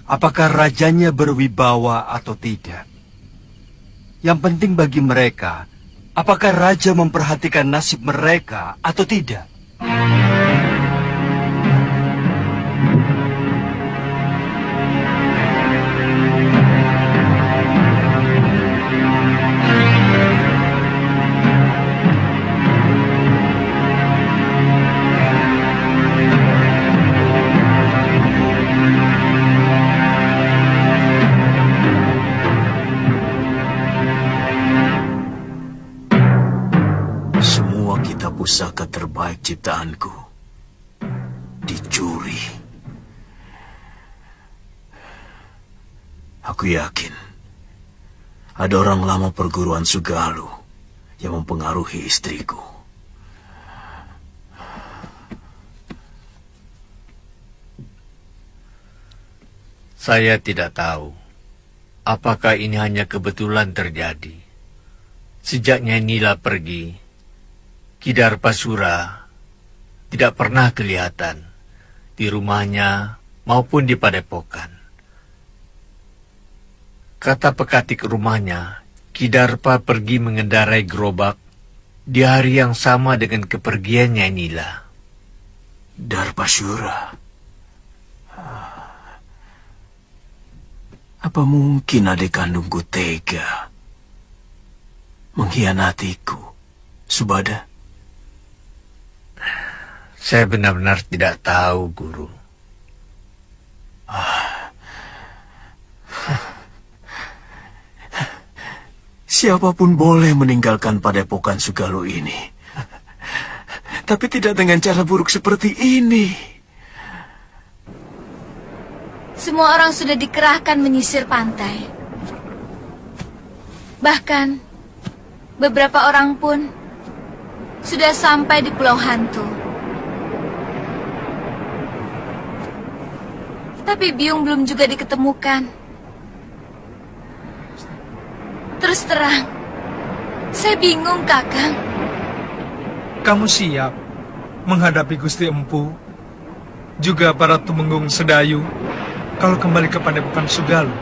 Apakah rajanya berwibawa atau tidak? Yang penting bagi mereka, apakah raja memperhatikan nasib mereka atau tidak? Pusaka terbaik ciptaanku dicuri. Aku yakin ada orang lama perguruan Sugalu yang mempengaruhi istriku. Saya tidak tahu apakah ini hanya kebetulan terjadi. Sejak Nyai Nila pergi, Kidarpasura tidak pernah kelihatan di rumahnya maupun di padepokan. Kata pekatik rumahnya, Kidarpa pergi mengendarai gerobak di hari yang sama dengan kepergian Nyai Nila. Darpasura. Apa mungkin adik kandungku tega mengkhianatiku, Subada? Saya benar-benar tidak tahu, Guru. Siapapun boleh meninggalkan padepokan Sugalu ini. Tapi tidak dengan cara buruk seperti ini. Semua orang sudah dikerahkan menyisir pantai. Bahkan, beberapa orang pun sudah sampai di Pulau Hantu. Tapi Biung belum juga diketemukan. Terus terang, saya bingung, Kakang. Kamu siap menghadapi Gusti Empu, juga para tumenggung Sedayu, kalau kembali ke padepokan Sugalu?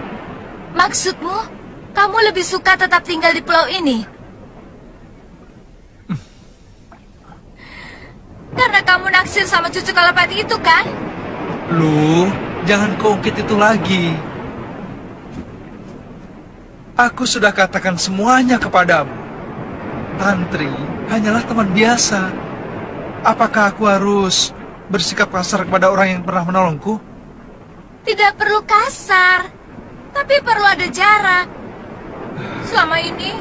Maksudmu, kamu lebih suka tetap tinggal di pulau ini? Karena kamu naksir sama cucu Kalapati itu, kan? Lu, jangan keungkit itu lagi. Aku sudah katakan semuanya kepadamu. Tantri hanyalah teman biasa. Apakah aku harus bersikap kasar kepada orang yang pernah menolongku? Tidak perlu kasar, tapi perlu ada jarak. Selama ini,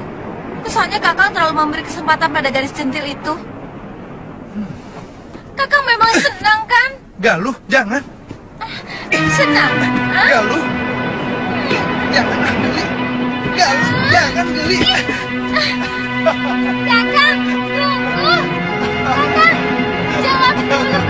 kesannya Kakang terlalu memberi kesempatan pada gadis centil itu. Kakang memang senang kan? Galuh, jangan. Senang? Galuh. Jangan, Geli. Galuh, jangan, Geli. Kakang, tunggu. Kakang, jawab dulu.